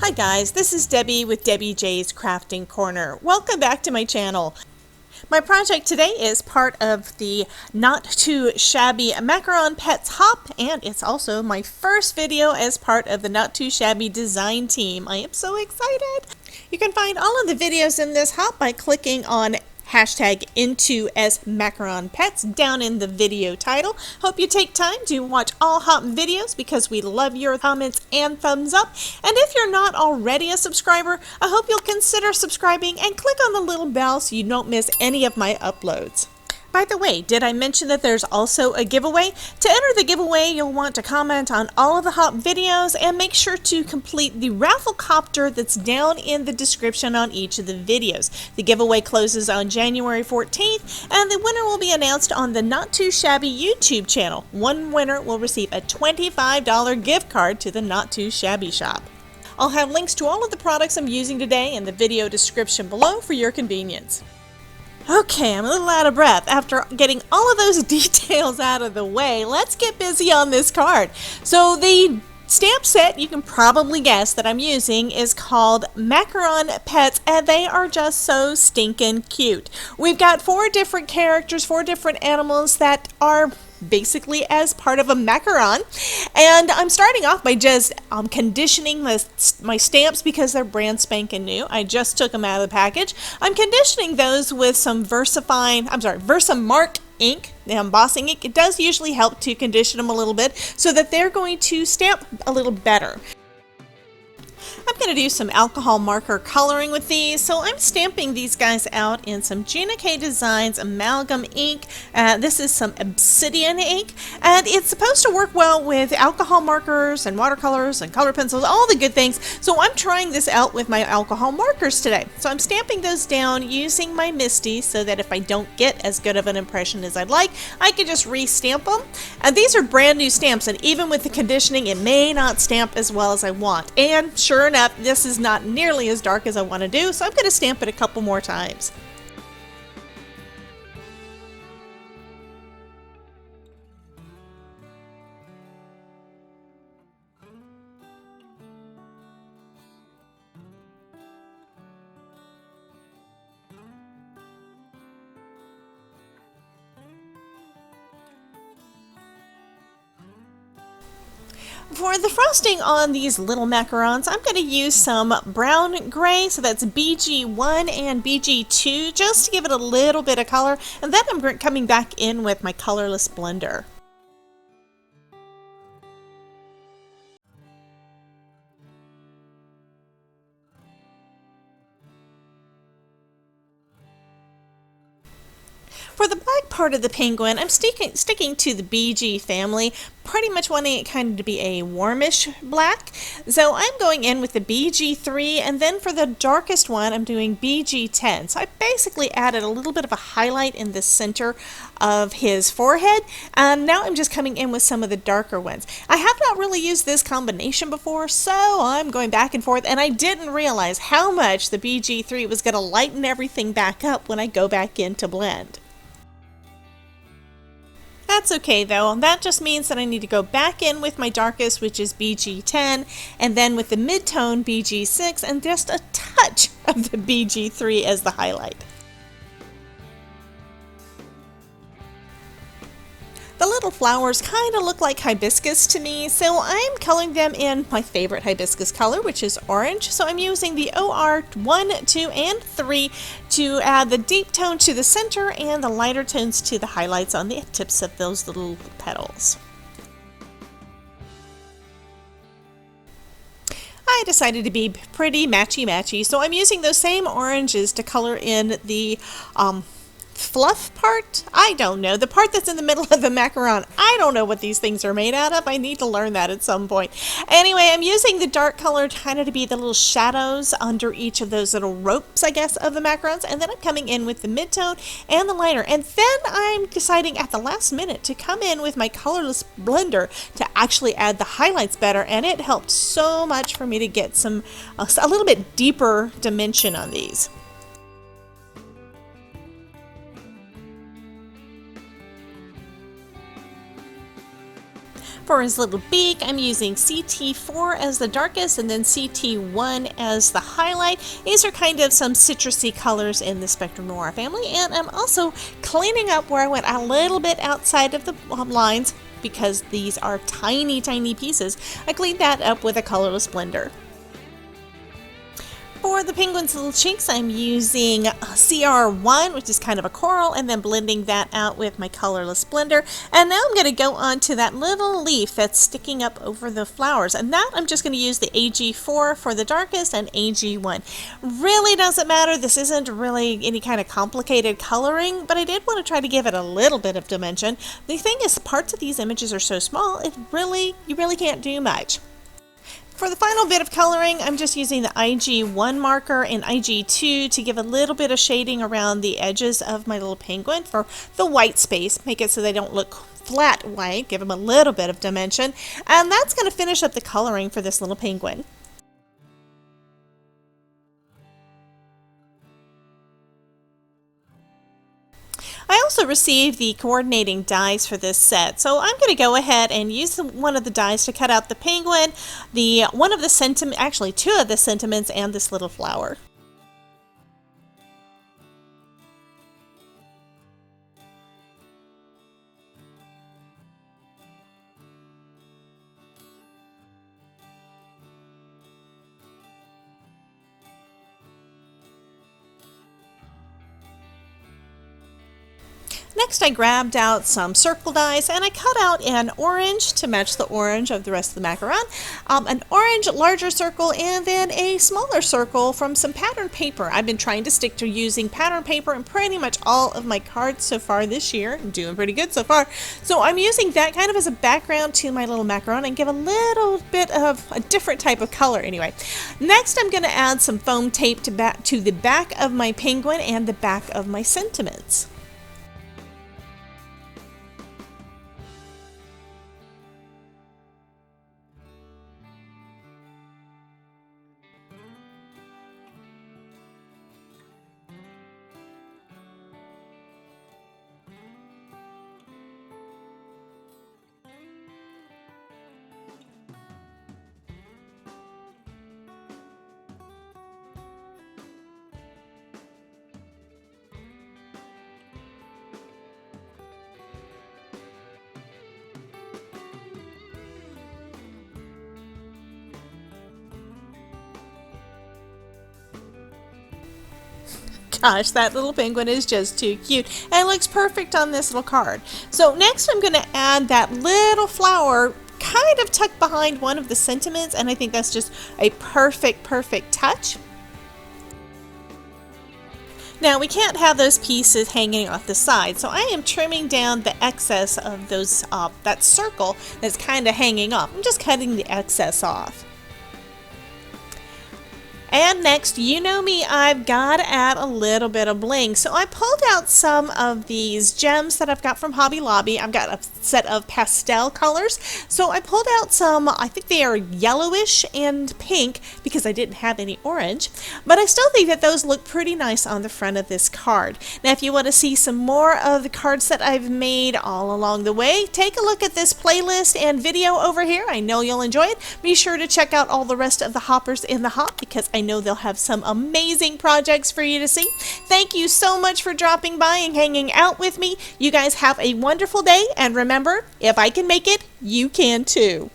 Hi guys, this is Debbie with Debbie J's Crafting Corner. Welcome back to my channel. My project today is part of the Not Too Shabby Macaron Pets Hop, and it's also my first video as part of the Not Too Shabby design team. I am so excited! You can find all of the videos in this hop by clicking on hashtag N2S Macaron Pets down in the video title. Hope you take time to watch all hop videos because we love your comments and thumbs up. And if you're not already a subscriber, I hope you'll consider subscribing and click on the little bell so you don't miss any of my uploads. By the way, did I mention that there's also a giveaway? To enter the giveaway, you'll want to comment on all of the hop videos and make sure to complete the raffle copter that's down in the description on each of the videos. The giveaway closes on January 14th, and the winner will be announced on the Not Too Shabby YouTube channel. One winner will receive a $25 gift card to the Not Too Shabby Shop. I'll have links to all of the products I'm using today in the video description below for your convenience. Okay, I'm a little out of breath. After getting all of those details out of the way, let's get busy on this card. So the stamp set, you can probably guess that I'm using, is called Macaron Pets, and they are just so stinking cute. We've got 4 different characters, 4 different animals that are basically as part of a macaron, and I'm starting off by just conditioning my stamps because they're brand spanking new. I just took them out of the package. I'm conditioning those with some Versamark ink, the embossing ink. It does usually help to condition them a little bit so that they're going to stamp a little better. I'm going to do some alcohol marker coloring with these, so I'm stamping these guys out in some Gina K Designs amalgam ink. This is some obsidian ink, and it's supposed to work well with alcohol markers and watercolors and color pencils, all the good things. So I'm trying this out with my alcohol markers today. So I'm stamping those down using my Misty so that if I don't get as good of an impression as I'd like, I can just re-stamp them. And these are brand new stamps, and even with the conditioning, it may not stamp as well as I want. And sure enough, this is not nearly as dark as I want to do, so I'm going to stamp it a couple more times. For the frosting on these little macarons, I'm going to use some brown gray, so that's BG1 and BG2, just to give it a little bit of color, and then I'm coming back in with my colorless blender. For the black part of the penguin, I'm sticking to the BG family, pretty much wanting it kind of to be a warmish black. So I'm going in with the BG3, and then for the darkest one, I'm doing BG10. So I basically added a little bit of a highlight in the center of his forehead, and now I'm just coming in with some of the darker ones. I have not really used this combination before, so I'm going back and forth, and I didn't realize how much the BG3 was going to lighten everything back up when I go back in to blend. That's okay though, that just means that I need to go back in with my darkest, which is BG10, and then with the mid-tone BG6, and just a touch of the BG3 as the highlight. The little flowers kind of look like hibiscus to me, so I'm coloring them in my favorite hibiscus color, which is orange. So I'm using the OR 1, 2, and 3 to add the deep tone to the center and the lighter tones to the highlights on the tips of those little petals. I decided to be pretty matchy-matchy, so I'm using those same oranges to color in the fluff part? I don't know. The part that's in the middle of the macaron. I don't know what these things are made out of. I need to learn that at some point. Anyway, I'm using the dark color kind of to be the little shadows under each of those little ropes, I guess, of the macarons. And then I'm coming in with the mid-tone and the lighter. And then I'm deciding at the last minute to come in with my colorless blender to actually add the highlights better. And it helped so much for me to get a little bit deeper dimension on these. For his little beak, I'm using CT4 as the darkest and then CT1 as the highlight. These are kind of some citrusy colors in the Spectrum Noir family, and I'm also cleaning up where I went a little bit outside of the lines because these are tiny, tiny pieces. I cleaned that up with a colorless blender. For the penguin's little cheeks, I'm using CR1, which is kind of a coral, and then blending that out with my colorless blender. And now I'm going to go on to that little leaf that's sticking up over the flowers. And that I'm just going to use the AG4 for the darkest and AG1. Really doesn't matter. This isn't really any kind of complicated coloring, but I did want to try to give it a little bit of dimension. The thing is, parts of these images are so small, you really can't do much. For the final bit of coloring, I'm just using the IG1 marker and IG2 to give a little bit of shading around the edges of my little penguin for the white space. Make it so they don't look flat white, give them a little bit of dimension. And that's going to finish up the coloring for this little penguin. I also received the coordinating dies for this set, so I'm going to go ahead and use one of the dies to cut out the penguin, actually two of the sentiments, and this little flower. Next, I grabbed out some circle dies and I cut out an orange to match the orange of the rest of the macaron, an orange larger circle, and then a smaller circle from some pattern paper. I've been trying to stick to using pattern paper in pretty much all of my cards so far this year. I'm doing pretty good so far. So I'm using that kind of as a background to my little macaron and give a little bit of a different type of color anyway. Next, I'm going to add some foam tape to the back of my penguin and the back of my sentiments. Gosh, that little penguin is just too cute and looks perfect on this little card. So next I'm going to add that little flower kind of tucked behind one of the sentiments, and I think that's just a perfect touch. Now we can't have those pieces hanging off the side, so I am trimming down the excess of those that circle that's kind of hanging off. I'm just cutting the excess off. And next, you know me, I've got to add a little bit of bling. So I pulled out some of these gems that I've got from Hobby Lobby. I've got a set of pastel colors. So I pulled out some, I think they are yellowish and pink because I didn't have any orange. But I still think that those look pretty nice on the front of this card. Now if you want to see some more of the cards that I've made all along the way, take a look at this playlist and video over here. I know you'll enjoy it. Be sure to check out all the rest of the hoppers in the hop because I know they'll have some amazing projects for you to see. Thank you so much for dropping by and hanging out with me. You guys have a wonderful day, and remember, if I can make it, you can too.